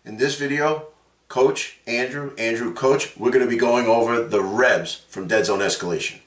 In this video, Coach Andrew, Coach, we're going to be going over the Rebs from Deadzone Escalation.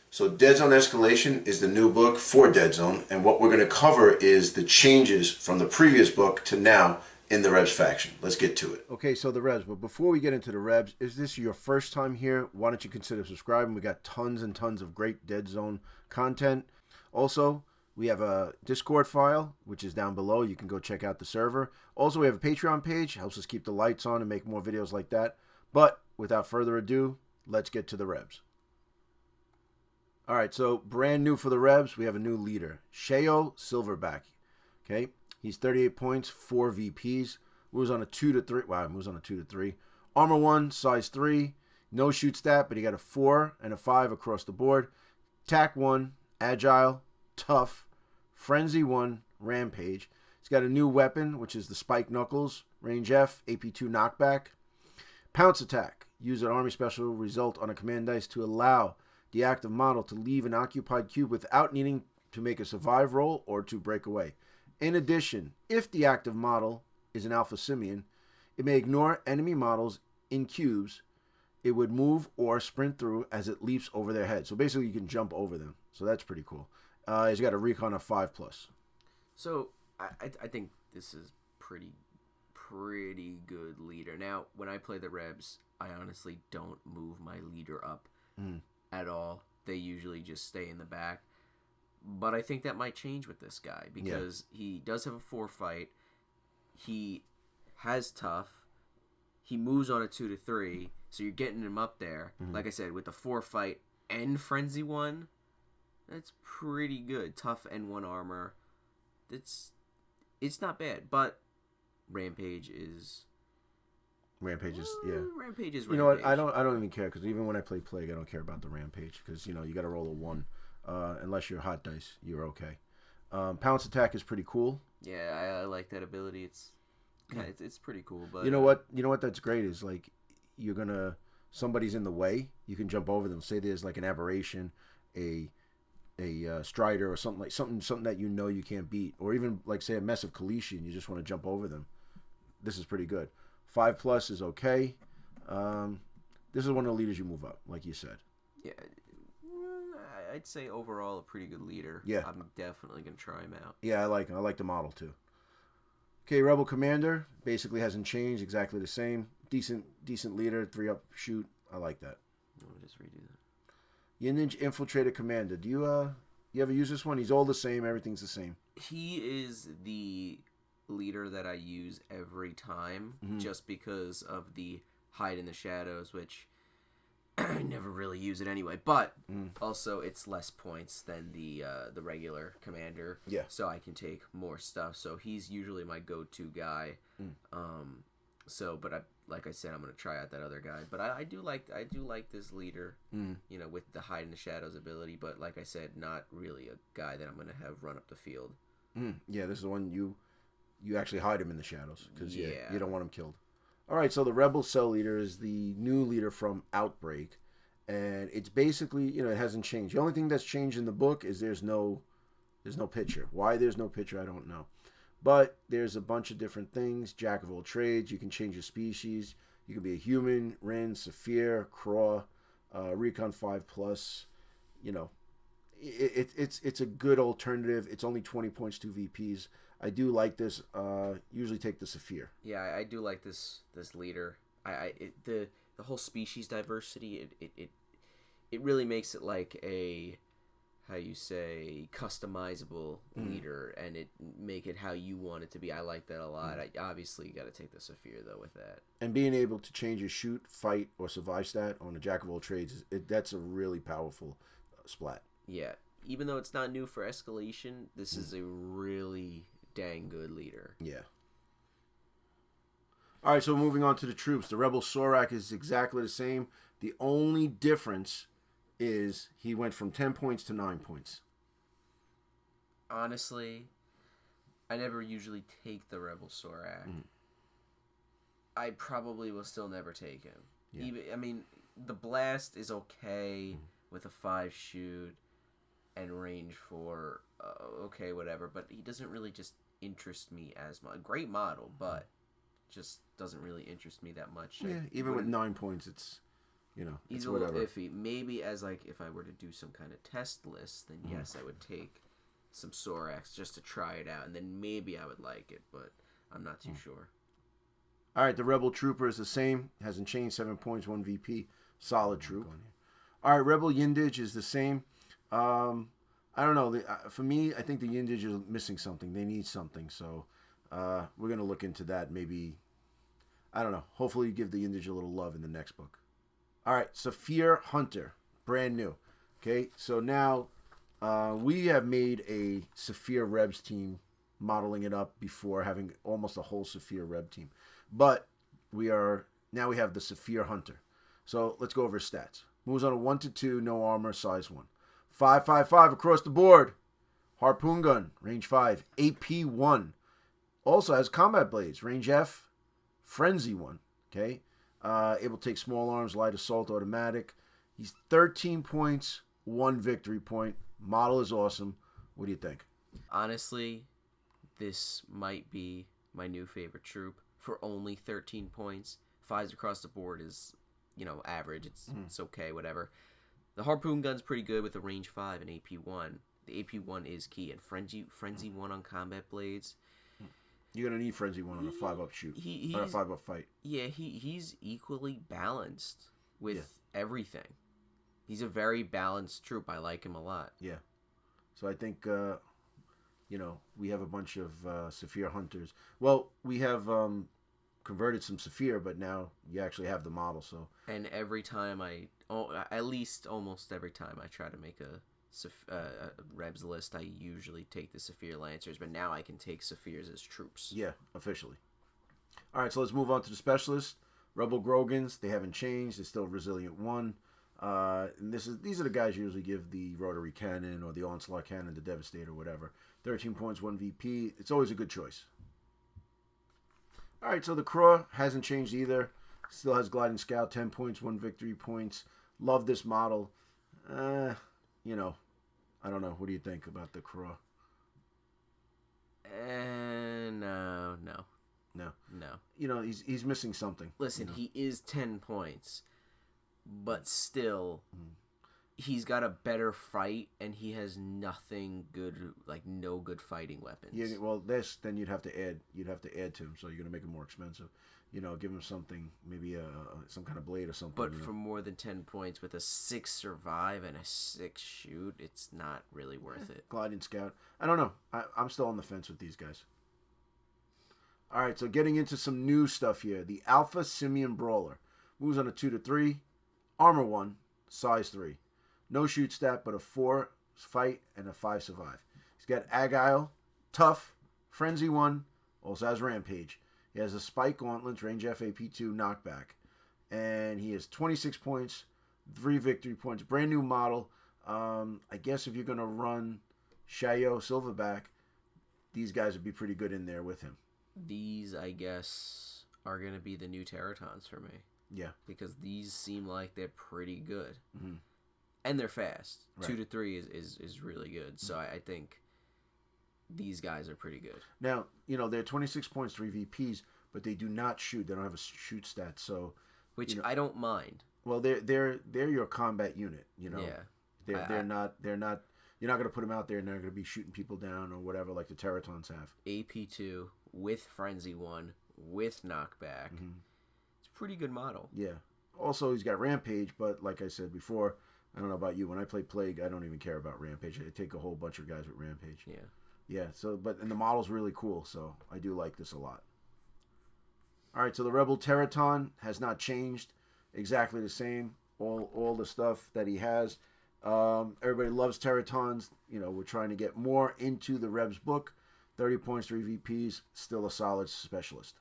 So Deadzone Escalation is the new book for Deadzone, and what we're going to cover is the changes from the previous book to now in the Rebs faction. Let's get to it. Okay, so the Rebs, but before we get into the Rebs, is this your first time here? Why don't you consider subscribing? We got tons and tons of great Deadzone content. Also, we have a Discord file, which is down below. You can go check out the server. Also, we have a Patreon page. Helps us keep the lights on and make more videos like that. But without further ado, let's get to the Rebs. All right, so brand new for the Rebs, we have a new leader, Sheo Silverback. Okay, he's 38 points, 4 VPs. Moves on a 2 to 3. Wow, moves on a 2 to 3. Armor 1, size 3. No shoot stat, but he got a 4 and a 5 across the board. Attack 1, agile, tough. Frenzy 1, rampage. He's got a new weapon, which is the spike knuckles. Range F, AP2 knockback. Pounce attack. Use an army special result on a command dice to allow the active model to leave an occupied cube without needing to make a survive roll or to break away. In addition, if the active model is an alpha simian, it may ignore enemy models in cubes it would move or sprint through as it leaps over their head. So basically you can jump over them. So that's pretty cool. He's got a recon of 5+. So I think this is pretty good leader. Now, when I play the Rebs, I honestly don't move my leader up at all. They usually just stay in the back. But I think that might change with this guy because he does have a 4 fight. He has tough. He moves on a 2 to 3, so you're getting him up there. Like I said, with the 4 fight and frenzy 1, that's pretty good. Tough and 1 armor. It's not bad, but Rampage is Rampage is Rampage is. You know what? I don't even care because even when I play Plague, I don't care about the Rampage because you got to roll a 1. Unless you're hot dice, you're okay. Pounce attack is pretty cool. Yeah, I like that ability. It's pretty cool. But you know what? That's great is like somebody's in the way, you can jump over them. Say there's like an aberration, a strider or something that you can't beat, or even like say a mess of Kalishi and you just want to jump over them. This is pretty good. 5+ is okay. This is one of the leaders you move up, like you said. Yeah. I'd say overall a pretty good leader. Yeah. I'm definitely going to try him out. Yeah, I like him. I like the model too. Okay, Rebel Commander basically hasn't changed. Exactly the same. Decent leader. 3-up shoot. I like that. Let me just redo that. Ninja Infiltrator Commander. Do you ever use this one? He's all the same. Everything's the same. He is the leader that I use every time just because of the hide in the shadows, which I never really use it anyway, but also it's less points than the regular commander. Yeah. So I can take more stuff. So he's usually my go-to guy. But like I said, I'm gonna try out that other guy. But I do like this leader. With the hide in the shadows ability. But like I said, not really a guy that I'm gonna have run up the field. Yeah, this is the one you actually hide him in the shadows because you don't want him killed. All right, so the Rebel Cell Leader is the new leader from Outbreak, and it's basically, it hasn't changed. The only thing that's changed in the book is there's no picture. Why there's no picture, I don't know. But there's a bunch of different things. Jack of all trades. You can change your species. You can be a human, Rin, Saphir, Craw, Recon 5+. It's a good alternative. It's only 20 points, 2 VPs. I do like this. Usually take the Saphir. Yeah, I do like this leader. The whole species diversity. It really makes it like a, how you say, customizable leader, and it make it how you want it to be. I like that a lot. I obviously got to take the Saphir though with that. And being able to change your shoot, fight, or survive stat on a Jack of all trades, that's a really powerful splat. Yeah, even though it's not new for Escalation, this is a really dang good leader. Yeah. All right, so moving on to the troops. The Rebel Sorak is exactly the same. The only difference is he went from 10 points to 9 points. Honestly, I never usually take the Rebel Sorak. I probably will still never take him. Yeah. Even, I mean, the blast is okay with a 5 shoot and range 4. Okay, whatever. But he doesn't really just interest me as much. Great model, but just doesn't really interest me that much. Yeah, even with 9 points, it's, He's it's a little whatever. iffy. Maybe as like if I were to do some kind of test list, then yes, I would take some Sorax just to try it out, and then maybe I would like it, but I'm not too sure. All right, the Rebel Trooper is the same. Hasn't changed. 7 points, 1 VP. Solid troop. All right, Rebel Yindage is the same. I don't know. For me, I think the Yindage is missing something. They need something. So we're going to look into that. Maybe, I don't know. Hopefully you give the Yindage a little love in the next book. All right, Saphir Hunter. Brand new. Okay, so now we have made a Saphir Rebs team, modeling it up before having almost a whole Saphir Reb team. But now we have the Saphir Hunter. So let's go over his stats. Moves on a 1-2, no armor, size 1. 5.55 across the board. Harpoon gun, range 5. AP 1. Also has combat blades, range F. Frenzy 1. Okay. Able to take small arms, light assault, automatic. He's 13 points, 1 victory point. Model is awesome. What do you think? Honestly, this might be my new favorite troop for only 13 points. 5s across the board is, average. It's okay, whatever. The Harpoon gun's pretty good with a range 5 and AP 1. The AP 1 is key. And Frenzy 1 on combat blades. You're going to need Frenzy 1 on a 5-up shoot. Or a 5-up fight. Yeah, he's equally balanced with everything. He's a very balanced troop. I like him a lot. Yeah. So I think, we have a bunch of Saphir Hunters. Well, we have converted some Saphir, but now you actually have the model. So. And every time at least almost every time I try to make a Rebs list, I usually take the Saphir Lancers, but now I can take Saphirs as troops. Yeah, officially. All right, so let's move on to the specialist. Rebel Grogans, they haven't changed. They're still Resilient 1. And these are the guys you usually give the Rotary Cannon or the Onslaught Cannon, the Devastator, whatever. 13 points, 1 VP. It's always a good choice. All right, so the Craw hasn't changed either. Still has Gliding Scout, 10 points, 1 victory points. Love this model. I don't know. What do you think about the Craw? No. He's missing something. Listen, he is 10 points, but still, he's got a better fight, and he has nothing good, like no good fighting weapons. Yeah, well, then you'd have to add to him, so you're gonna make him more expensive. Give him something, maybe some kind of blade or something. But for more than 10 points with a 6 survive and a 6 shoot, it's not really worth it. Gliding Scout. I don't know. I'm still on the fence with these guys. All right, so getting into some new stuff here. The Alpha Simian Brawler. Moves on a 2-3. Armor 1. Size 3. No shoot stat, but a 4 fight and a 5 survive. He's got Agile, Tough, Frenzy 1. Also has Rampage. He has a Spike Gauntlets, range FAP2, knockback. And he has 26 points, 3 victory points. Brand new model. I guess if you're going to run Shayo Silverback, these guys would be pretty good in there with him. These, I guess, are going to be the new Teratons for me. Yeah. Because these seem like they're pretty good. Mm-hmm. And they're fast. Right. 2-3 is really good. So I think these guys are pretty good. Now, they're 26 points, 3 VPs, but they do not shoot. They don't have a shoot stat. So, which I don't mind. Well, they're your combat unit. Yeah. They're not. You're not going to put them out there and they're going to be shooting people down or whatever like the Teratons have. AP2 with Frenzy 1 with knockback. Mm-hmm. It's a pretty good model. Yeah. Also, he's got Rampage, but like I said before, I don't know about you. When I play Plague, I don't even care about Rampage. I take a whole bunch of guys with Rampage. Yeah. Yeah, and the model's really cool, so I do like this a lot. All right, so the Rebel Teraton has not changed. Exactly the same. All the stuff that he has. Everybody loves Teratons. We're trying to get more into the Rebs book. 30 points, 3 VPs. Still a solid specialist.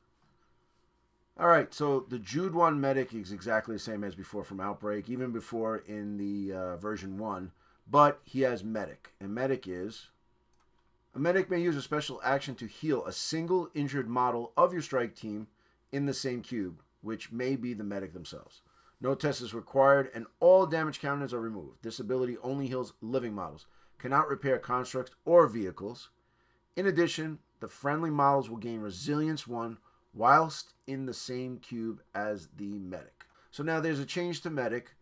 All right, so the Jude 1 Medic is exactly the same as before from Outbreak, even before in the version 1. But he has Medic. And Medic is... A medic may use a special action to heal a single injured model of your strike team in the same cube, which may be the medic themselves. No test is required, and all damage counters are removed. This ability only heals living models, cannot repair constructs or vehicles. In addition, the friendly models will gain Resilience 1 whilst in the same cube as the medic. So now there's a change to medic.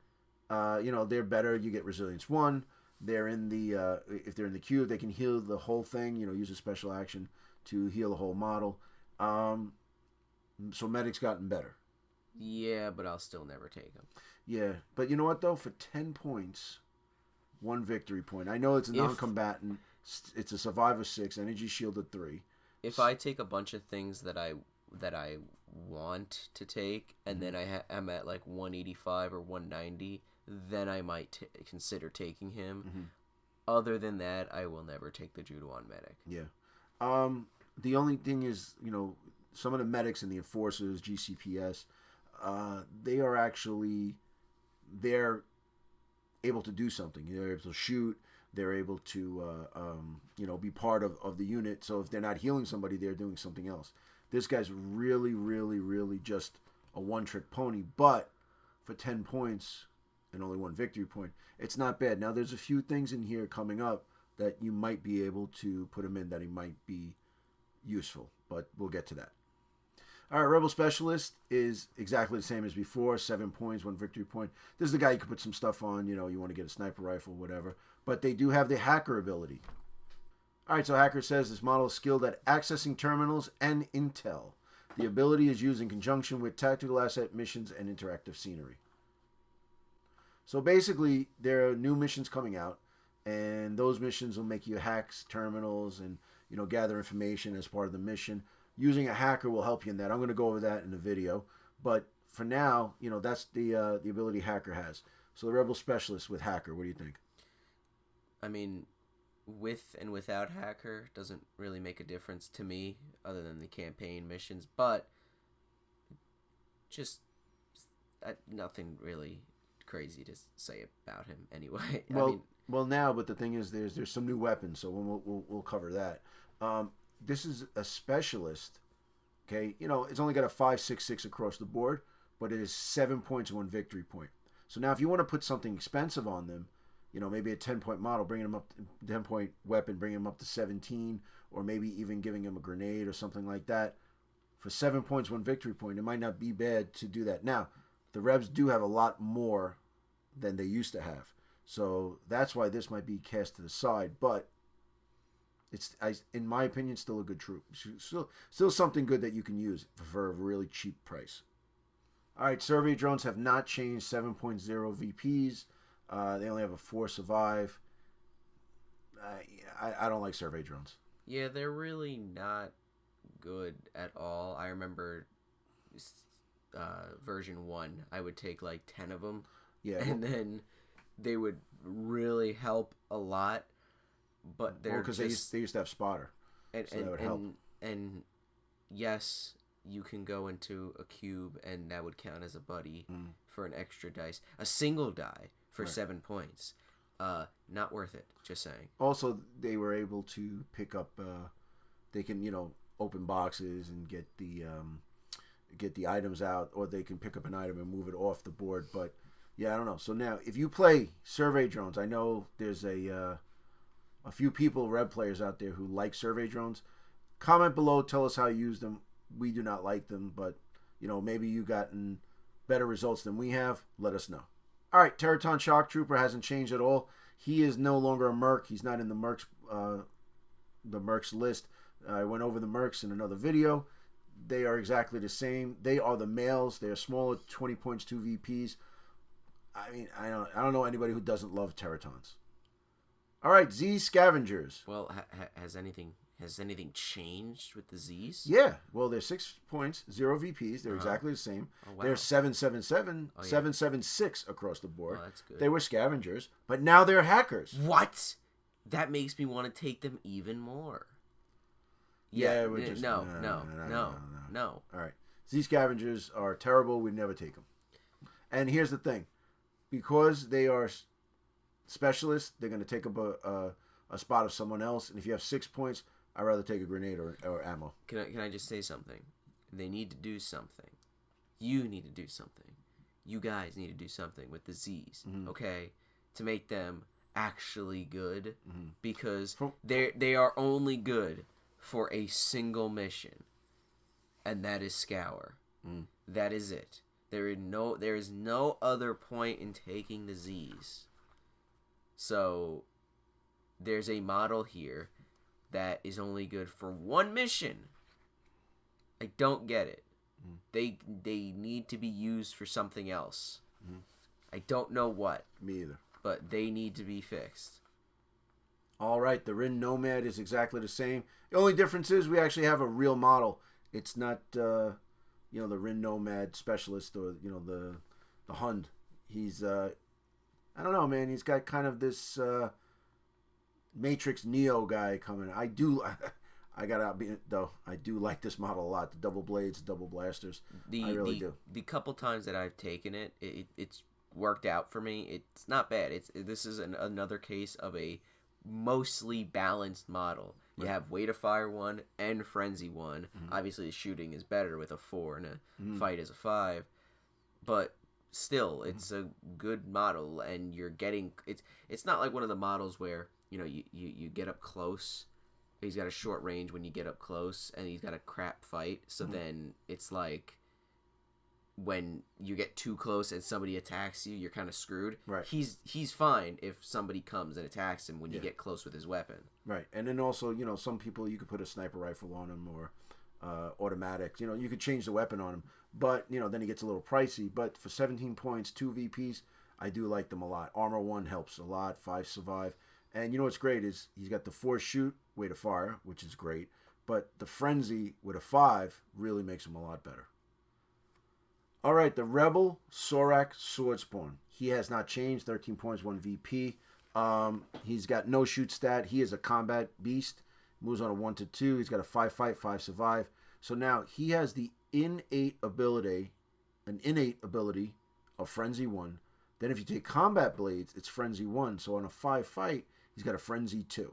They're better. You get Resilience 1. They're in the if they're in the cube, they can heal the whole thing. Use a special action to heal the whole model. So medic's gotten better. Yeah, but I'll still never take him. Yeah, but you know what though? For 10 points, 1 victory point. I know it's a non-combatant. It's a survivor 6, energy shielded 3. If I take a bunch of things that I want to take, and then I'm at like 185 or 190, then I might consider taking him. Mm-hmm. Other than that, I will never take the Judo-on medic. Yeah. The only thing is, some of the medics and the enforcers, GCPS, they're able to do something. They're able to shoot. They're able to, be part of the unit. So if they're not healing somebody, they're doing something else. This guy's really, really, really just a one-trick pony. But for 10 points and only 1 victory point, it's not bad. Now, there's a few things in here coming up that you might be able to put him in that he might be useful. But we'll get to that. All right, Rebel Specialist is exactly the same as before. 7 points, 1 victory point. This is the guy you can put some stuff on. You want to get a sniper rifle, whatever. But they do have the hacker ability. All right, so hacker says this model is skilled at accessing terminals and intel. The ability is used in conjunction with tactical asset missions and interactive scenery. So basically, there are new missions coming out, and those missions will make you hack terminals and gather information as part of the mission. Using a hacker will help you in that. I'm going to go over that in the video. But for now, that's the ability hacker has. So the Rebel Specialist with hacker, what do you think? I mean, with and without hacker doesn't really make a difference to me other than the campaign missions. But just nothing really crazy to say about him anyway. Well, now, but the thing is, there's some new weapons, so we'll cover that. This is a specialist, okay? It's only got a 5.66 across the board, but it is 7 points and 1 victory point. So now if you want to put something expensive on them, maybe a 10-point model, bringing them up, 10-point weapon, bringing them up to 17, or maybe even giving them a grenade or something like that, for 7 points, 1 victory point, it might not be bad to do that. Now, the Rebs do have a lot more than they used to have. So that's why this might be cast to the side, but it's, in my opinion, still a good troop. Still something good that you can use for a really cheap price. All right, survey drones have not changed. 7.0 VPs. They only have a 4 survive. I don't like survey drones. Yeah, they're really not good at all. I remember version 1. I would take like 10 of them. Yeah, and then they would really help a lot. But they're because they used to have spotter, so that would help. And yes, you can go into a cube, and that would count as a buddy for an extra dice. A single die for 7 points, not worth it. Just saying. Also, they were able to pick up. They can open boxes and get the items out, or they can pick up an item and move it off the board. But yeah, I don't know. So now, if you play survey drones, I know there's a few people, Reb players out there who like survey drones. Comment below, tell us how you use them. We do not like them, but maybe you've gotten better results than we have. Let us know. All right, Teraton Shock Trooper hasn't changed at all. He is no longer a Merc. He's not in the Mercs list. I went over the Mercs in another video. They are exactly the same. They are the males. They are smaller, 20 points, 2 VPs. I mean, I don't know anybody who doesn't love Teratons. All right, Z Scavengers. Well, has anything changed with the Zs? Yeah. Well, they're 6 points, 0 VPs. They're exactly the same. Oh, wow. They're 777, 776 across the board. Oh, that's good. They were scavengers, but now they're hackers. What? That makes me want to take them even more. Yeah, no. All right. Z Scavengers are terrible. We'd never take them. And here's the thing. Because they are specialists, they're going to take up a spot of someone else. And if you have 6 points, I'd rather take a grenade or ammo. Can I just say something? They need to do something. You need to do something. you guys need to do something with the Z's, okay, to make them actually good, because they are only good for a single mission, and that is scour. That is it. There is no other point in taking the Z's. So there's a model here that is only good for one mission. I don't get it. They need to be used for something else. I don't know what. Me either. But they need to be fixed. All right, the Rin Nomad is exactly the same. The only difference is we actually have a real model. It's not, the Rin Nomad specialist or, the Hund. He's, I don't know, man. He's got kind of this Matrix Neo guy coming. I do like this model a lot. The double blades, double blasters. I really do. The couple times that I've taken it's worked out for me. It's not bad. This is another case of a mostly balanced model. You have Way to Fire 1 and Frenzy 1. Obviously, the shooting is better with a 4 and a fight is a 5. But still, it's a good model, and you're getting... It's not like one of the models where, you get up close. He's got a short range when you get up close, and he's got a crap fight. So then it's like... when you get too close and somebody attacks you, you're kind of screwed. Right. He's fine if somebody comes and attacks him when you get close with his weapon. Right. And then also, some people, you could put a sniper rifle on them or automatic. You could change the weapon on him. But, then he gets a little pricey. But for 17 points, 2 VPs, I do like them a lot. Armor 1 helps a lot. 5 survive. And what's great is he's got the 4 shoot, Way to Fire, which is great. But the Frenzy with a 5 really makes him a lot better. All right, the Rebel Sorak Swordspawn. He has not changed. 13 points, 1 VP. He's got no shoot stat. He is a combat beast. Moves on a 1 to 2. He's got a 5 fight, 5 survive. So now he has the innate ability of Frenzy 1. Then if you take combat blades, it's Frenzy 1. So on a 5 fight, he's got a Frenzy 2.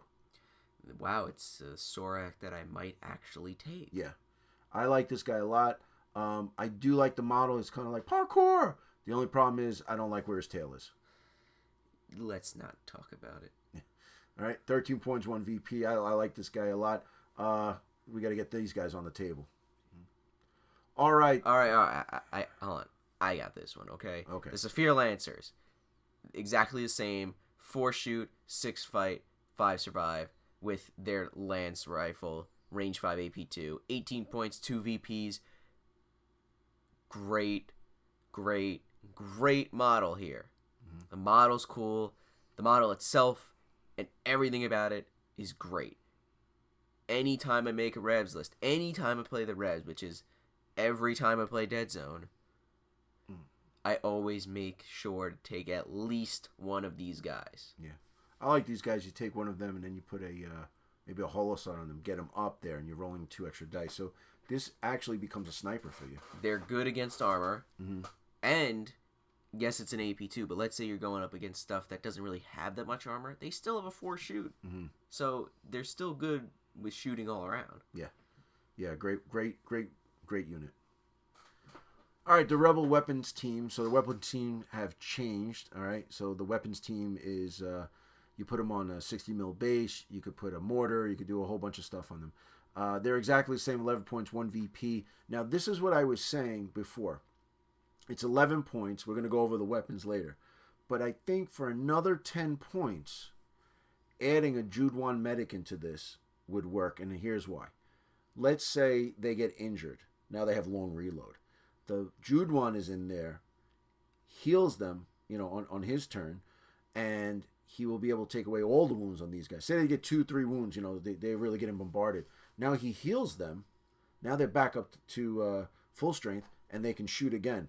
Wow, it's a Sorak that I might actually take. Yeah. I like this guy a lot. I do like the model. It's kind of like parkour. The only problem is I don't like where his tail is. Let's not talk about it. All right, 13 points, 1 VP. I like this guy a lot. We got to get these guys on the table. All right. I hold on. I got this one, okay? Okay. The Saphir Lancers. Exactly the same. 4 shoot, 6 fight, 5 survive with their lance rifle, range 5 AP2. 18 points, 2 VPs. Great model here. The model's cool. The model itself and everything about it is great. Anytime I make a Rebs list, anytime I play the Rebs, which is every time I play Deadzone, I always make sure to take at least one of these guys. Yeah. I like these guys. You take one of them and then you put maybe a holosauce on them, get them up there, and you're rolling 2 extra dice. So this actually becomes a sniper for you. They're good against armor. And, yes, it's an AP2, but let's say you're going up against stuff that doesn't really have that much armor. They still have a 4 shoot. So they're still good with shooting all around. Yeah. Yeah, great unit. All right, the Rebel weapons team. So the weapons team have changed, all right? So the weapons team is, you put them on a 60 mil base. You could put a mortar. You could do a whole bunch of stuff on them. They're exactly the same, 11 points, 1 VP. Now, this is what I was saying before. It's 11 points. We're going to go over the weapons later. But I think for another 10 points, adding a Jude 1 medic into this would work, and here's why. Let's say they get injured. Now they have long reload. The Jude 1 is in there, heals them, on his turn, and he will be able to take away all the wounds on these guys. Say they get 2-3 wounds, they're really getting bombarded. Now he heals them. Now they're back up to full strength, and they can shoot again.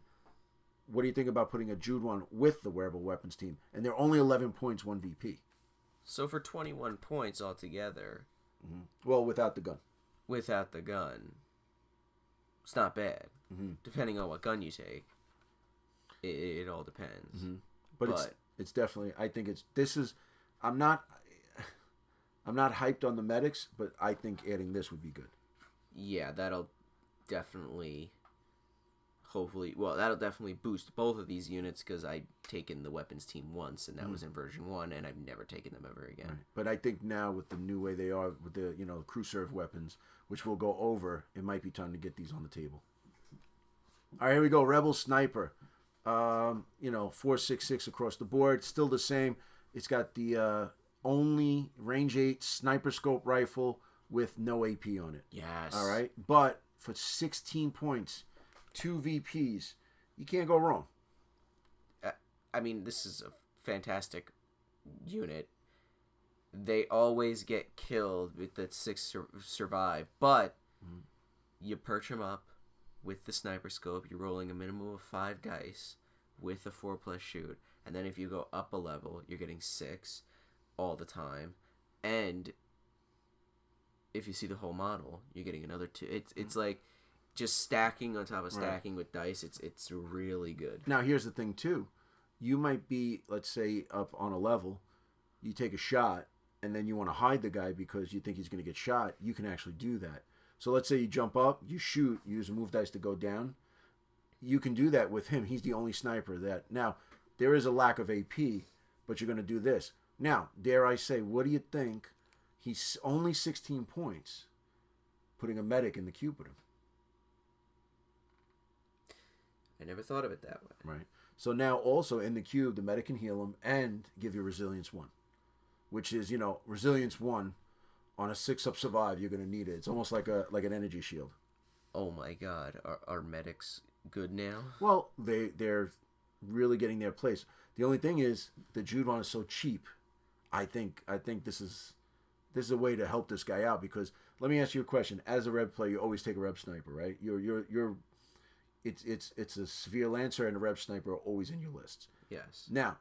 What do you think about putting a Jude 1 with the wearable weapons team? And they're only 11 points, 1 VP. So for 21 points altogether. Well, without the gun. Without the gun. It's not bad. Depending on what gun you take. It all depends. But it's definitely, I think I'm not hyped on the medics, but I think adding this would be good. Yeah, that'll definitely hopefully, well, that'll definitely boost both of these units because I'd taken the weapons team once, and that was in version 1, and I've never taken them ever again. Right. But I think now with the new way they are, with the crew serve weapons, which we'll go over, it might be time to get these on the table. All right, here we go. Rebel Sniper. 4.66 across the board. Still the same. It's got the only range 8 sniper scope rifle with no AP on it. Yes. All right. But for 16 points, 2 VPs, you can't go wrong. I mean, this is a fantastic unit. They always get killed with that 6 survive, but you perch them up with the sniper scope. You're rolling a minimum of 5 dice with a 4+ shoot, and then if you go up a level, you're getting 6 all the time, and if you see the whole model, you're getting another 2. It's like just stacking on top of stacking with dice. It's really good. Now here's the thing too. You might be, let's say, up on a level. You take a shot, and then you want to hide the guy because you think he's going to get shot. You can actually do that. So let's say you jump up, you shoot, you use a move dice to go down. You can do that with him. He's the only sniper that... Now, there is a lack of AP, but you're going to do this. Now, dare I say, what do you think? He's only 16 points, putting a medic in the cube with him. I never thought of it that way. Right. So now also in the cube, the medic can heal him and give you resilience 1, which is, resilience 1 on a 6-up survive. You're going to need it. It's almost like an energy shield. Oh my God, are medics good now? Well, they're really getting their place. The only thing is the Jude one is so cheap. I think this is a way to help this guy out, because let me ask you a question. As a Reb player, you always take a Reb sniper, right? It's a Severe Lancer and a Reb Sniper are always in your lists. Yes. Now,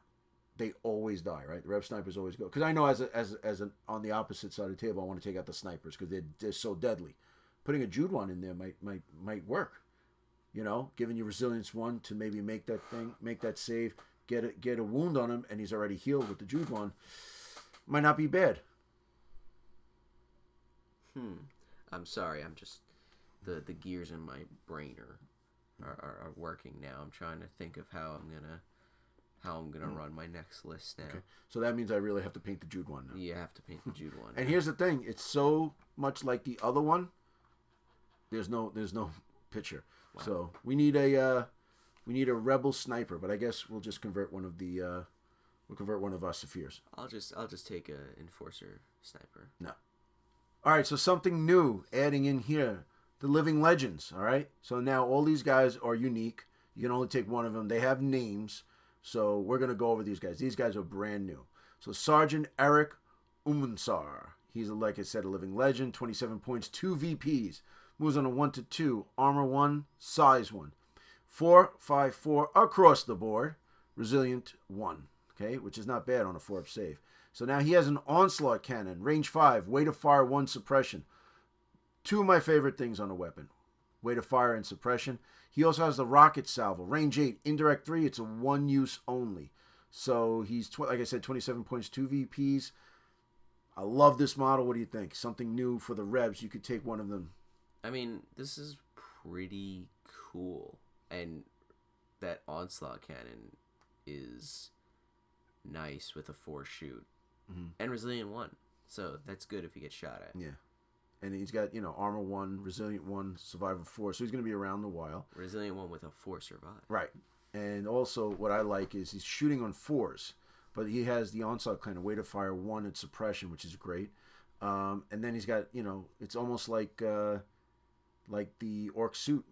they always die, right? The Reb Snipers always go. Because I know as on the opposite side of the table, I want to take out the snipers because they're so deadly. Putting a Jude one in there might work. Giving you resilience 1 to maybe make that save, get a wound on him, and he's already healed with the Jude one. Might not be bad. I'm sorry. I'm just the gears in my brain are working now. I'm trying to think of how I'm gonna run my next list now. Okay. So that means I really have to paint the Jude one now. You have to paint the Jude one. And here's the thing: it's so much like the other one. There's no picture. Wow. So we need a Rebel Sniper, but I guess we'll just convert one of our Saphirs. I'll just take a Enforcer Sniper. No. All right. So something new adding in here. The Living Legends, all right? So now all these guys are unique. You can only take one of them. They have names, so we're going to go over these guys. These guys are brand new. So Sergeant Eric Umunsar. He's, like I said, a Living Legend, 27 points, 2 VPs. Moves on a 1-2, armor 1, size 1. 4/5/4 across the board, resilient 1, okay? Which is not bad on a 4-up save. So now he has an Onslaught Cannon, range 5, way to fire 1 suppression. 2 of my favorite things on a weapon. Way to fire and suppression. He also has the rocket salvo. Range 8, indirect 3. It's a 1 use only. So he's, like I said, 27 points, 2 VPs. I love this model. What do you think? Something new for the Rebs. You could take one of them. I mean, this is pretty cool. And that Onslaught Cannon is nice with a 4 shoot. And resilient 1. So that's good if you get shot at. Yeah. And he's got, armor 1, resilient 1, survival 4. So he's going to be around a while. Resilient 1 with a 4 survive. Right. And also what I like is he's shooting on 4s. But he has the Onslaught kind of way to fire 1 and suppression, which is great. And then he's got, it's almost like the Orc suit.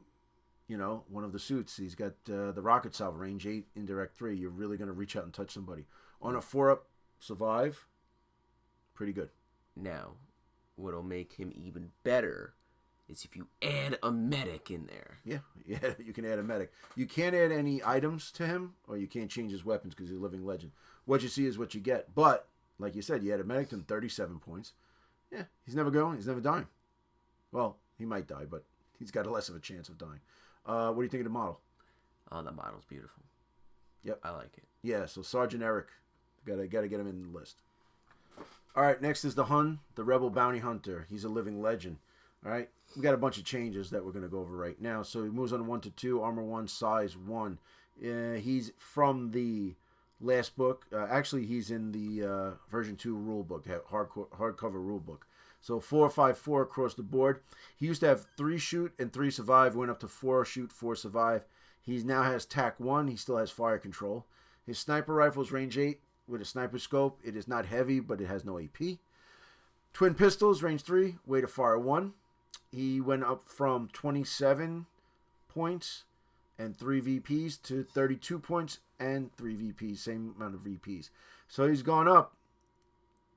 One of the suits. He's got the rocket salvo, range 8, indirect 3. You're really going to reach out and touch somebody. On a 4-up survive, pretty good. Now, what'll make him even better is if you add a medic in there. Yeah, you can add a medic. You can't add any items to him, or you can't change his weapons because he's a Living Legend. What you see is what you get. But, like you said, you add a medic to him, 37 points. Yeah, he's never dying. Well, he might die, but he's got less of a chance of dying. What do you think of the model? Oh, the model's beautiful. Yep. I like it. Yeah, so Sergeant Eric. Gotta get him in the list. All right, next is the Hun, the Rebel Bounty Hunter. He's a Living Legend. All right, we got a bunch of changes that we're going to go over right now. So he moves on 1 to 2, armor 1, size 1. He's from the last book. Actually, he's in the version 2 rule book, hardcover rule book. So 4-5-4 across the board. He used to have 3 shoot and 3 survive. Went up to 4 shoot, 4 survive. He now has TAC 1. He still has fire control. His sniper rifle is range 8 with a sniper scope. It is not heavy, but it has no AP. Twin pistols, range 3, weight of fire 1. He went up from 27 points and 3 VPs to 32 points and 3 VPs, same amount of VPs. So he's gone up,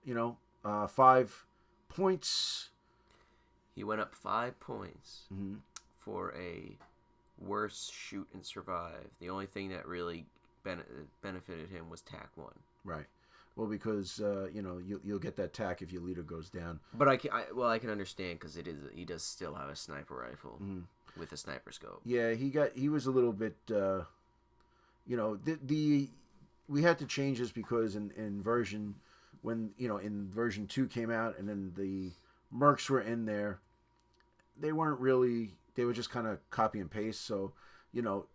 5 points. He went up 5 points for a worse shoot and survive. The only thing that really benefited him was TAC 1. Right. Well, because you'll get that TAC if your leader goes down. But I can understand because he does still have a sniper rifle with a sniper scope. Yeah, he was a little bit, we had to change this because in version in version 2 came out and then the Mercs were in there. They were just kind of copy and paste. So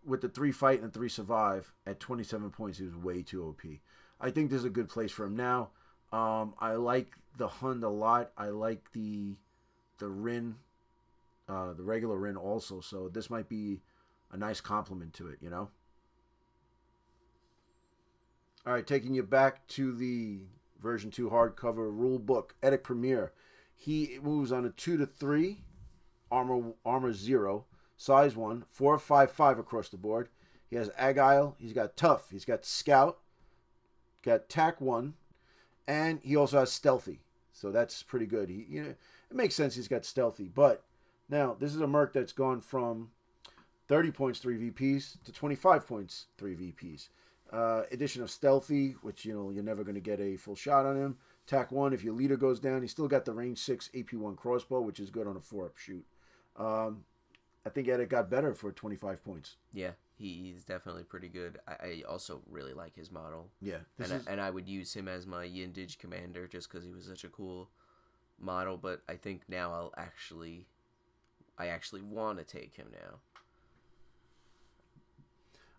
with the 3 fight and the 3 survive at 27 points, he was way too OP. I think this is a good place for him now. I like the Hund a lot. I like the Rin, the regular Rin also. So this might be a nice compliment to it, All right, taking you back to the version 2 hardcover rule book, Edit Premier. He moves on a 2 to 3, armor 0, size 1, 4-5-5 across the board. He has Agile. He's got Tough. He's got Scout. Got TAC 1, and he also has Stealthy, so that's pretty good. It makes sense he's got Stealthy, but now this is a Merc that's gone from 30 points 3 VPs to 25 points 3 VPs. Addition of Stealthy, which you're never going to get a full shot on him. TAC 1, if your leader goes down, he's still got the range 6 AP1 crossbow, which is good on a 4-up shoot. I think Edit got better for 25 points. Yeah. He's definitely pretty good. I also really like his model. Yeah. And I would use him as my Yindage commander just because he was such a cool model. But I think now I actually want to take him now.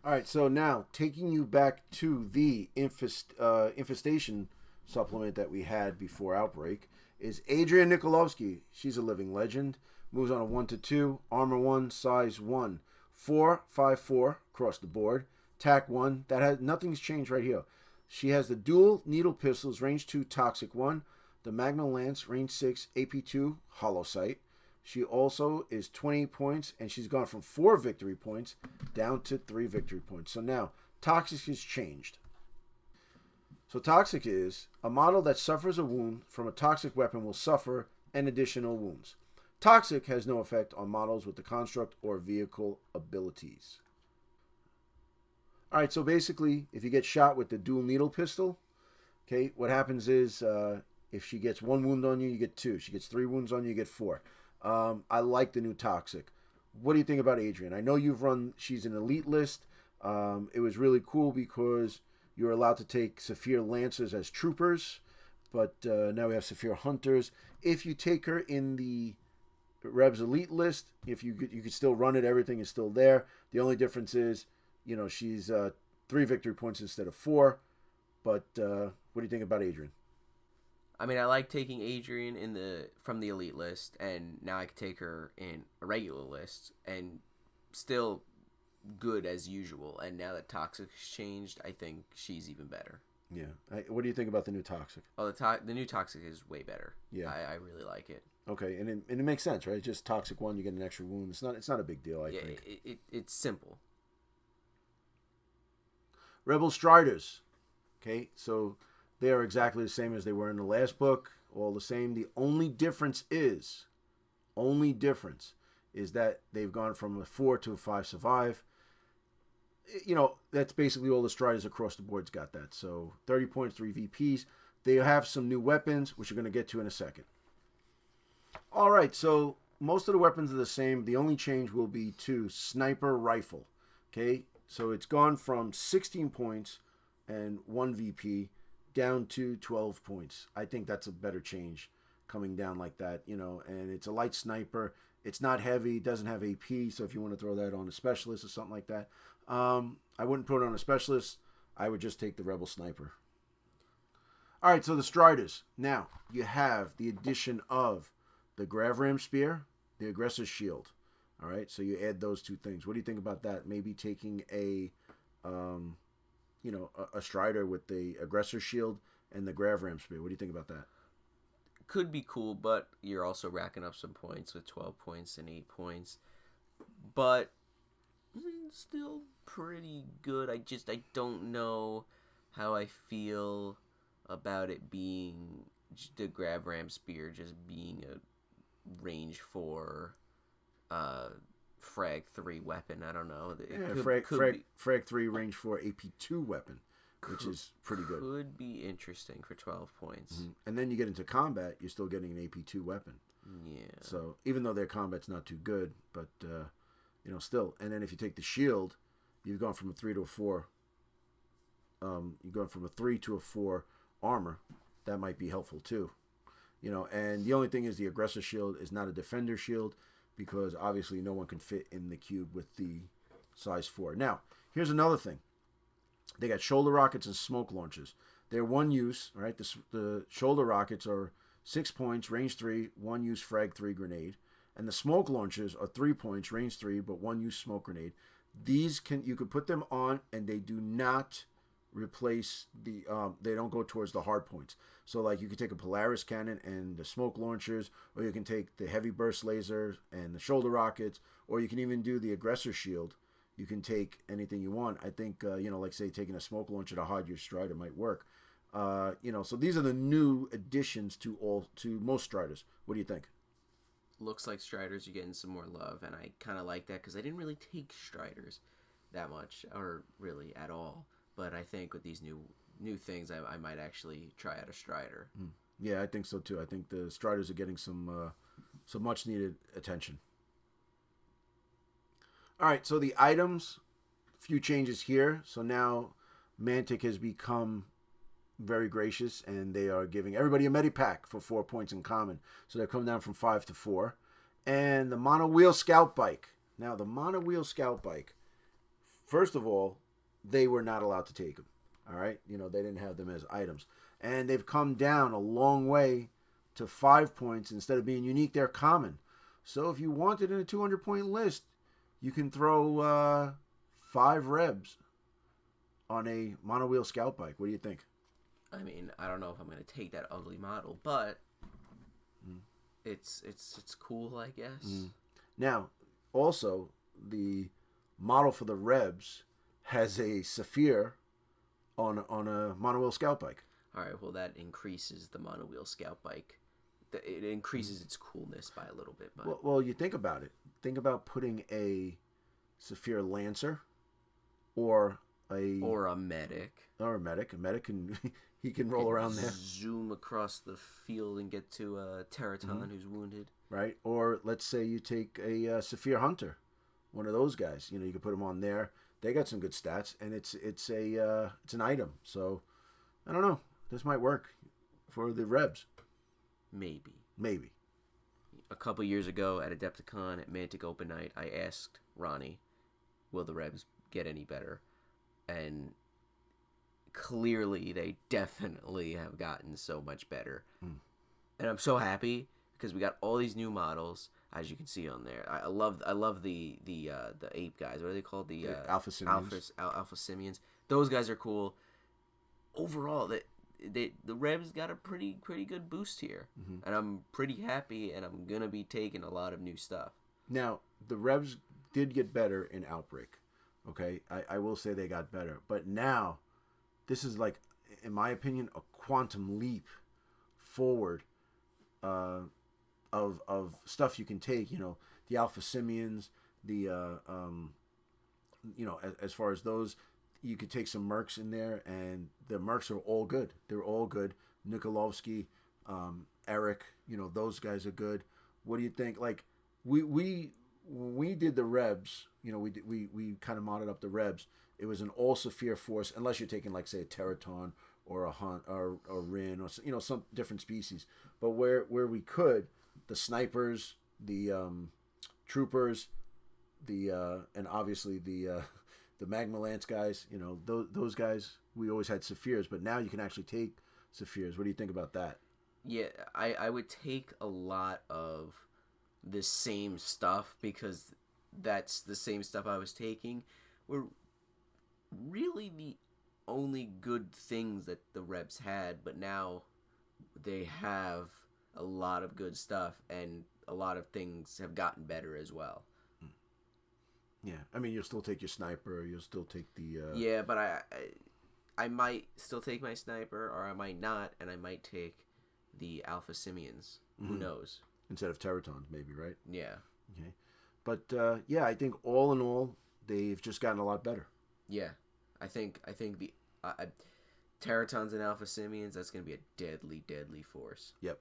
All right, so now taking you back to the infestation supplement that we had before Outbreak is Adrian Nikolovsky. She's a living legend. Moves on a 1 to 2, armor 1, size 1. 4-5-4 across the board. TAC 1. Nothing's changed right here. She has the dual needle pistols, range 2, toxic 1. The Magnum Lance, range 6, AP2, hollow sight. She also is 28 points, and she's gone from 4 victory points down to 3 victory points. So now, toxic has changed. So toxic is a model that suffers a wound from a toxic weapon will suffer an additional wounds. Toxic has no effect on models with the construct or vehicle abilities. All right, so basically, if you get shot with the dual needle pistol, okay, what happens is if she gets 1 wound on you, you get 2. She gets 3 wounds on you, you get 4. I like the new Toxic. What do you think about Adrian? I know she's an elite list. It was really cool because you were allowed to take Saphir Lancers as troopers, but now we have Saphir Hunters. If you take her in the Rebs elite list, if you could still run it, everything is still there. The only difference is, she's 3 victory points instead of 4. But what do you think about Adrian? I mean, I like taking Adrian from the elite list, and now I can take her in a regular list, and still good as usual. And now that Toxic's changed, I think she's even better. Yeah. What do you think about the new Toxic? Oh, the new Toxic is way better. Yeah, I really like it. Okay, and it makes sense, right? Just Toxic 1, you get an extra wound. It's not a big deal, I think. It's simple. Rebel Striders. Okay, so they are exactly the same as they were in the last book. All the same. The only difference is that they've gone from a 4 to a 5 survive. That's basically all the Striders across the board's got that. So 30 points, 3 VPs. They have some new weapons, which we're going to get to in a second. All right, so most of the weapons are the same. The only change will be to sniper rifle. Okay, so it's gone from 16 points and 1 VP down to 12 points. I think that's a better change coming down like that, you know, and it's a light sniper. It's not heavy, it doesn't have AP, so if you want to throw that on a specialist or something like that, I wouldn't put it on a specialist. I would just take the Rebel Sniper. All right, so the Striders. Now, you have the addition of the Grav Ram Spear, the Aggressor's Shield. All right, so you add those two things. What do you think about that? Maybe taking a Strider with the Aggressor Shield and the Grav Ram Spear. What do you think about that? Could be cool, but you're also racking up some points with 12 points and 8 points. But still pretty good. I don't know how I feel about it being the Grav Ram Spear just being a range 4 frag 3 weapon. I don't know. Frag 3 range 4 AP 2 weapon, which is pretty good. Could be interesting for 12 points. Mm-hmm. And then you get into combat, you're still getting an AP 2 weapon. Yeah. So even though their combat's not too good, but still. And then if you take the shield, you've gone from a 3 to a 4. You've gone from a 3 to a 4 armor. That might be helpful too. And the only thing is the Aggressor Shield is not a Defender Shield because obviously no one can fit in the cube with the size 4. Now, here's another thing. They got shoulder rockets and smoke launchers. They're one use, right? The shoulder rockets are 6 points, range 3, one use frag 3 grenade. And the smoke launchers are 3 points, range 3, but one use smoke grenade. These you could put them on and they do not replace they don't go towards the hard points. So like you could take a Polaris cannon and the smoke launchers, or you can take the heavy burst laser and the shoulder rockets, or you can even do the Aggressor Shield. You can take anything you want. I think like say taking a smoke launcher to hide your Strider might work. So these are the new additions to most Striders. What do you think? Looks like Striders are getting some more love, and I kind of like that because I didn't really take Striders that much, or really at all. But I think with these new things, I might actually try out a Strider. Yeah, I think so too. I think the Striders are getting some much needed attention. All right, so the items, a few changes here. So now Mantic has become very gracious, and they are giving everybody a Medipack for 4 points in common. So they've come down from 5 to 4. And the Mono Wheel Scout Bike. Now, the Mono Wheel Scout Bike, first of all, they were not allowed to take them. All right? They didn't have them as items. And they've come down a long way to 5 points. Instead of being unique, they're common. So if you wanted in a 200-point list, you can throw 5 Rebs on a Mono Wheel Scout Bike. What do you think? I mean, I don't know if I'm going to take that ugly model, but it's cool, I guess. Now, also, the model for the Rebs has a Saphir on a Mono Wheel Scout Bike. All right, well, that increases the Mono Wheel Scout Bike. It increases its coolness by a little bit. But well, you think about it. Think about putting a Saphir Lancer or a medic. Or a medic. A medic can he can roll around there, zoom across the field, and get to a Teraton who's wounded. Right. Or let's say you take a Saphir Hunter, one of those guys. You could put them on there. They got some good stats, and it's an item. So I don't know. This might work for the Rebs. Maybe. A couple years ago at Adepticon at Mantic Open Night, I asked Ronnie, will the Rebs get any better? And clearly they definitely have gotten so much better. And I'm so happy because we got all these new models, as you can see on there. I love the ape guys. What are they called? The Alpha Simians. Alpha Simians. Those guys are cool. Overall, the Rebs got a pretty good boost here, and I'm pretty happy, and I'm gonna be taking a lot of new stuff. Now, the Rebs did get better in Outbreak. Okay, I will say they got better, but now this is like, in my opinion, a quantum leap forward of stuff you can take. The Alpha Simians, the as far as those. You could take some Mercs in there, and the Mercs are all good. They're all good. Nikolovsky, Eric, those guys are good. What do you think? Like, we did the Rebs, we kind of modded up the Rebs, it was an all Saphir force, unless you're taking like say a Teraton or a Hunt or a Rin or some different species. But where we could, the snipers, the troopers, the and obviously the Magma Lance guys, those guys, we always had Saphirs, but now you can actually take Saphirs. What do you think about that? Yeah, I would take a lot of the same stuff because that's the same stuff I was taking. Were really the only good things that the Rebs had, but now they have a lot of good stuff and a lot of things have gotten better as well. Yeah, I mean, you'll still take your sniper, you'll still take the... Yeah, but I might still take my sniper, or I might not, and I might take the Alpha Simians. Who knows? Instead of Teratons, maybe, right? Yeah. Okay. But, yeah, I think all in all, they've just gotten a lot better. Yeah. I think the Teratons and Alpha Simians, that's going to be a deadly, deadly force. Yep.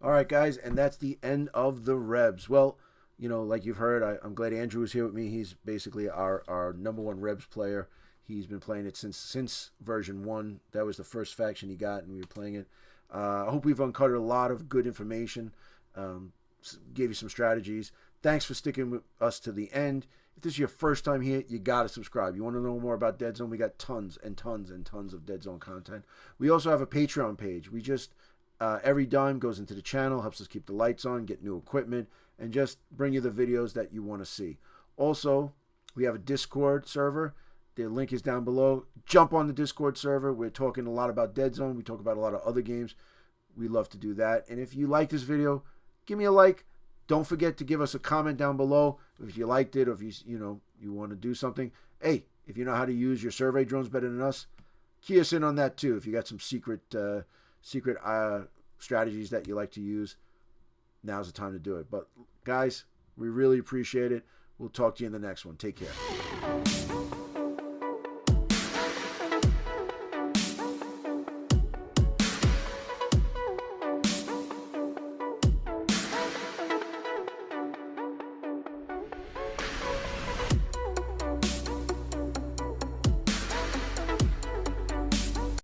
All right, guys, and that's the end of the Rebs. Well, like you've heard, I'm glad Andrew is here with me. He's basically our number one Rebs player. He's been playing it since version 1. That was the first faction he got, and we were playing it. I hope we've uncovered a lot of good information, gave you some strategies. Thanks for sticking with us to the end. If this is your first time here, you got to subscribe. You want to know more about Deadzone? We got tons and tons and tons of Deadzone content. We also have a Patreon page. We just, every dime goes into the channel, helps us keep the lights on, get new equipment, and just bring you the videos that you want to see. Also, we have a Discord server. The link is down below. Jump on the Discord server. We're talking a lot about Deadzone. We talk about a lot of other games. We love to do that. And if you like this video, give me a like. Don't forget to give us a comment down below if you liked it, or if you want to do something. Hey, if you know how to use your survey drones better than us, key us in on that too. If you got some secret strategies that you like to use, now's the time to do it. But guys, we really appreciate it. We'll talk to you in the next one. Take care.